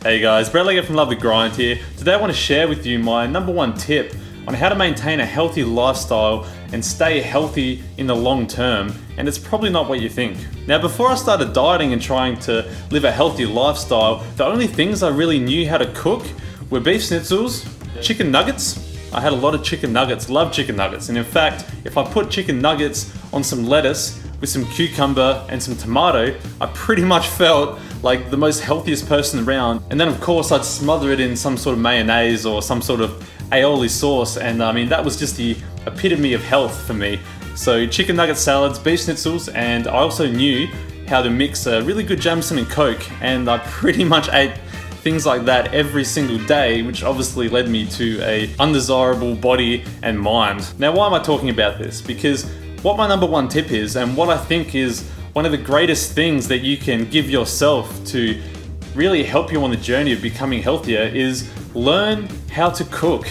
Hey guys, Brett Leggett from Love the Grind here. Today I want to share with you my number one tip on how to maintain a healthy lifestyle and stay healthy in the long term, and it's probably not what you think. Now, before I started dieting and trying to live a healthy lifestyle, the only things I really knew how to cook were beef schnitzels, chicken nuggets. I had a lot of chicken nuggets, love chicken nuggets, and in fact, if I put chicken nuggets on some lettuce with some cucumber and some tomato, I pretty much felt like the most healthiest person around. And then of course I'd smother it in some sort of mayonnaise or some sort of aioli sauce, and I mean that was just the epitome of health for me. So chicken nugget salads, beef schnitzels, and I also knew how to mix a really good Jameson and Coke, and I pretty much ate things like that every single day, which obviously led me to a undesirable body and mind. Now, why am I talking about this? Because what my number one tip is, and what I think is one of the greatest things that you can give yourself to really help you on the journey of becoming healthier, is learn how to cook,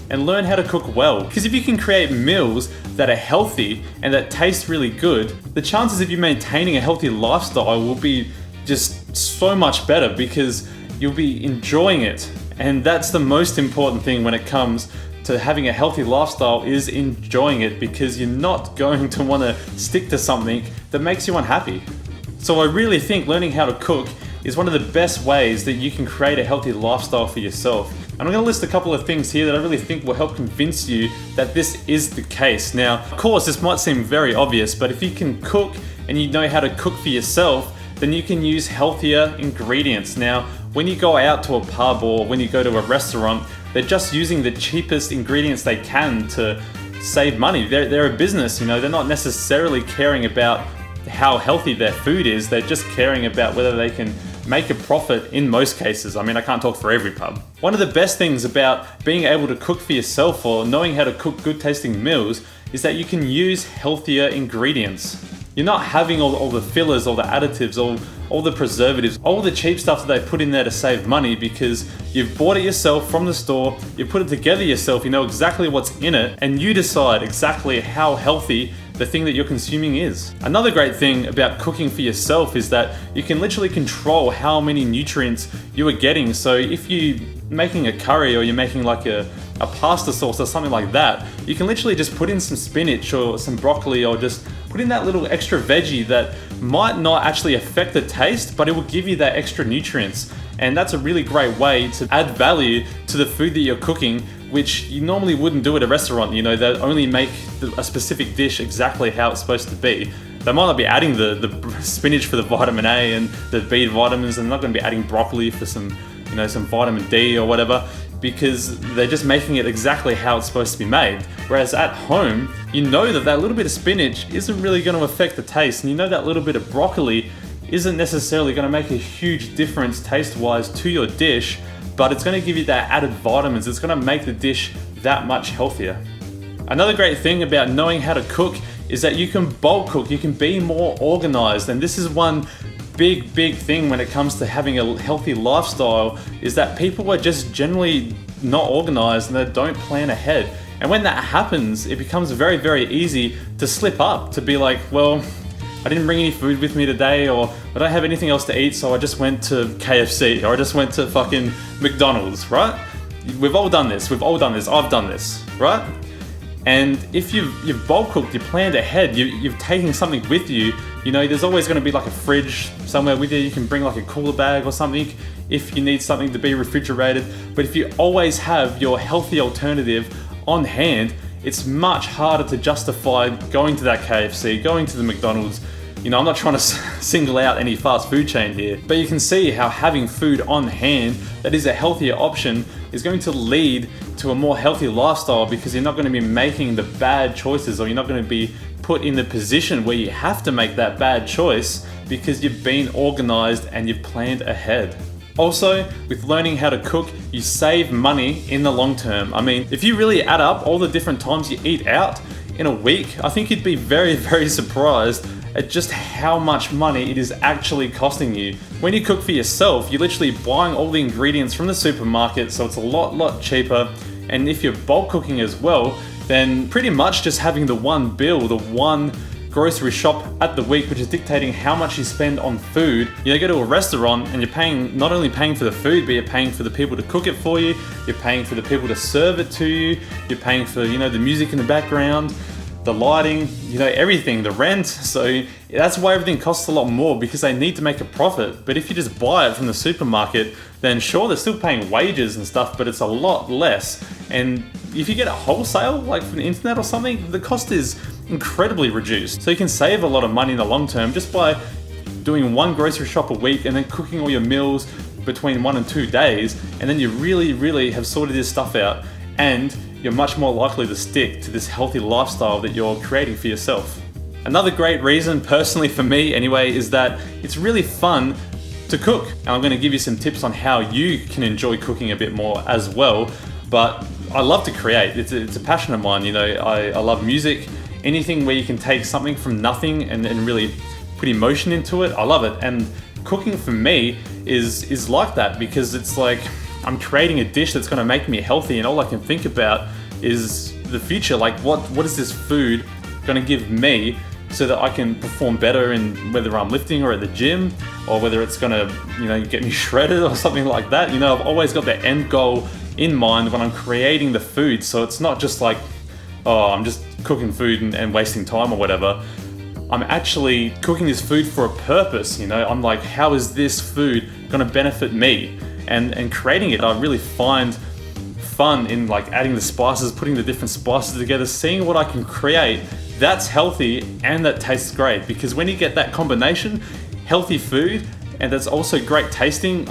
and learn how to cook well. Because if you can create meals that are healthy and that taste really good, the chances of you maintaining a healthy lifestyle will be just so much better, because you'll be enjoying it. And that's the most important thing when it comes to having a healthy lifestyle, is enjoying it, because you're not going to want to stick to something that makes you unhappy. So I really think learning how to cook is one of the best ways that you can create a healthy lifestyle for yourself. And I'm going to list a couple of things here that I really think will help convince you that this is the case. Now, of course, this might seem very obvious, but if you can cook and you know how to cook for yourself, then you can use healthier ingredients. Now, when you go out to a pub or when you go to a restaurant, they're just using the cheapest ingredients they can to save money. They're a business, you know, they're not necessarily caring about how healthy their food is, they're just caring about whether they can make a profit in most cases. I mean, I can't talk for every pub. One of the best things about being able to cook for yourself or knowing how to cook good tasting meals is that you can use healthier ingredients. You're not having all the fillers, all the additives, all the preservatives, all the cheap stuff that they put in there to save money, because you've bought it yourself from the store, you put it together yourself, you know exactly what's in it, and you decide exactly how healthy the thing that you're consuming is. Another great thing about cooking for yourself is that you can literally control how many nutrients you are getting. So if you're making a curry or you're making like a pasta sauce or something like that, you can literally just put in some spinach or some broccoli, or just put in that little extra veggie that might not actually affect the taste, but it will give you that extra nutrients. And that's a really great way to add value to the food that you're cooking, which you normally wouldn't do at a restaurant. You know, they only make a specific dish exactly how it's supposed to be. They might not be adding the spinach for the vitamin A and the B vitamins, and they're not going to be adding broccoli for some vitamin D or whatever, because they're just making it exactly how it's supposed to be made. Whereas at home, you know that little bit of spinach isn't really going to affect the taste, and you know that little bit of broccoli isn't necessarily going to make a huge difference taste-wise to your dish, but it's going to give you that added vitamins. It's going to make the dish that much healthier. Another great thing about knowing how to cook is that you can bulk cook, you can be more organized, and this is one big thing when it comes to having a healthy lifestyle, is that people are just generally not organized and they don't plan ahead. And when that happens, it becomes very easy to slip up, to be like, well, I didn't bring any food with me today, or I don't have anything else to eat, so I just went to KFC, or I just went to fucking McDonald's, right? We've all done this, I've done this, right? And if you've bulk cooked, you planned ahead, you've taken something with you, you know, there's always going to be like a fridge somewhere with you. You can bring like a cooler bag or something if you need something to be refrigerated. But if you always have your healthy alternative on hand, it's much harder to justify going to that KFC, going to the McDonald's. You know, I'm not trying to single out any fast food chain here, but you can see how having food on hand that is a healthier option is going to lead to a more healthy lifestyle, because you're not going to be making the bad choices, or you're not going to be put in the position where you have to make that bad choice because you've been organized and you've planned ahead. Also, with learning how to cook, you save money in the long term. I mean, if you really add up all the different times you eat out in a week, I think you'd be very surprised at just how much money it is actually costing you. When you cook for yourself, you're literally buying all the ingredients from the supermarket, so it's a lot cheaper. And if you're bulk cooking as well, then pretty much just having the one bill, the one grocery shop at the week, which is dictating how much you spend on food. You go to a restaurant and you're not only paying for the food, but you're paying for the people to cook it for you, you're paying for the people to serve it to you, you're paying for, the music in the background, the lighting, everything, the rent. So that's why everything costs a lot more, because they need to make a profit. But if you just buy it from the supermarket, then sure, they're still paying wages and stuff, but it's a lot less. And if you get a wholesale, like from the internet or something, the cost is incredibly reduced. So you can save a lot of money in the long term just by doing one grocery shop a week and then cooking all your meals between 1 and 2 days. And then you really, really have sorted this stuff out, and you're much more likely to stick to this healthy lifestyle that you're creating for yourself. Another great reason, personally for me anyway, is that it's really fun to cook. And I'm going to give you some tips on how you can enjoy cooking a bit more as well. But I love to create. It's a passion of mine. I love music. Anything where you can take something from nothing and really put emotion into it, I love it. And cooking for me is like that, because it's like I'm creating a dish that's going to make me healthy, and all I can think about is the future. Like, what is this food going to give me so that I can perform better in whether I'm lifting or at the gym, or whether it's going to get me shredded or something like that. I've always got the end goal in mind when I'm creating the food. So it's not just like, oh, I'm just cooking food and wasting time or whatever. I'm actually cooking this food for a purpose. I'm like, how is this food going to benefit me? And creating it, I really find fun in like adding the spices, putting the different spices together, seeing what I can create that's healthy and that tastes great. Because when you get that combination, healthy food and that's also great tasting,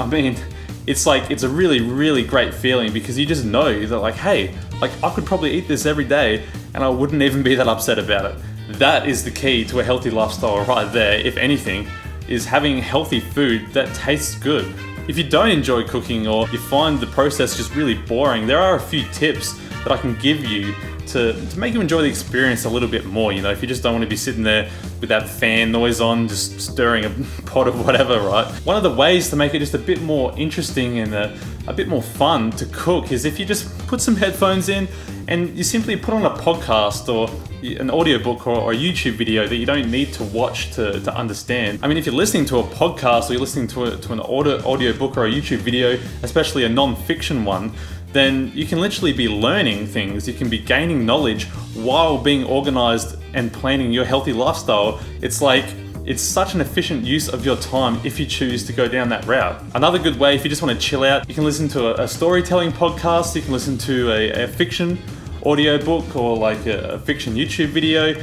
it's a really, really great feeling, because you just know that like, hey, like I could probably eat this every day and I wouldn't even be that upset about it. That is the key to a healthy lifestyle right there, if anything, is having healthy food that tastes good. If you don't enjoy cooking, or you find the process just really boring, there are a few tips that I can give you to make you enjoy the experience a little bit more. If you just don't want to be sitting there with that fan noise on, just stirring a pot of whatever, right? One of the ways to make it just a bit more interesting and a bit more fun to cook is if you just put some headphones in and you simply put on a podcast or an audiobook or a YouTube video that you don't need to watch to understand. If you're listening to a podcast or you're listening to an audiobook or a YouTube video, especially a non-fiction one, then you can literally be learning things. You can be gaining knowledge while being organized and planning your healthy lifestyle. It's such an efficient use of your time if you choose to go down that route. Another good way, if you just want to chill out, you can listen to a storytelling podcast, you can listen to a fiction audiobook or like a fiction YouTube video.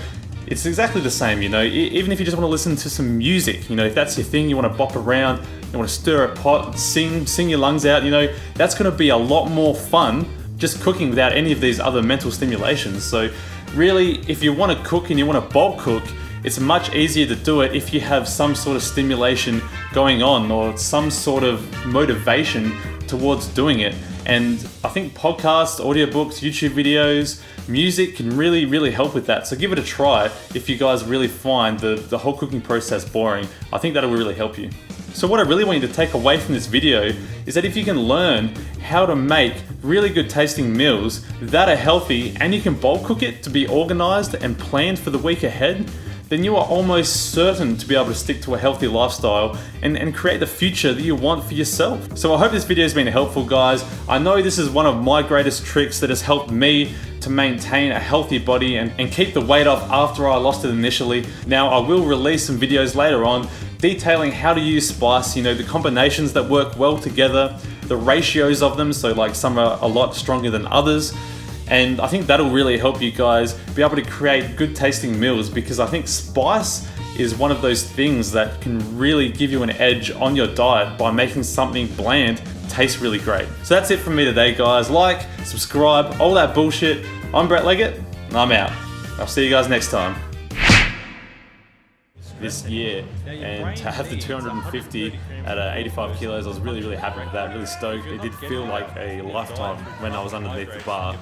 It's exactly the same, even if you just want to listen to some music, if that's your thing, you want to bop around, you want to stir a pot, sing your lungs out, that's going to be a lot more fun just cooking without any of these other mental stimulations. So really, if you want to cook and you want to bulk cook, it's much easier to do it if you have some sort of stimulation going on or some sort of motivation towards doing it. And I think podcasts, audiobooks, YouTube videos, music can really, really help with that. So give it a try if you guys really find the whole cooking process boring. I think that'll really help you. So what I really want you to take away from this video is that if you can learn how to make really good tasting meals that are healthy and you can bulk cook it to be organized and planned for the week ahead, then you are almost certain to be able to stick to a healthy lifestyle and create the future that you want for yourself. So I hope this video has been helpful, guys. I know this is one of my greatest tricks that has helped me to maintain a healthy body and keep the weight off after I lost it initially. Now, I will release some videos later on detailing how to use spice, the combinations that work well together, the ratios of them, so like some are a lot stronger than others. And I think that'll really help you guys be able to create good tasting meals, because I think spice is one of those things that can really give you an edge on your diet by making something bland taste really great. So that's it from me today, guys. Like, subscribe, all that bullshit. I'm Brett Leggett, and I'm out. I'll see you guys next time. This year, and to have the 250 at 85 kilos, I was really, really happy with that, really stoked. It did feel like a lifetime when I was underneath the bar.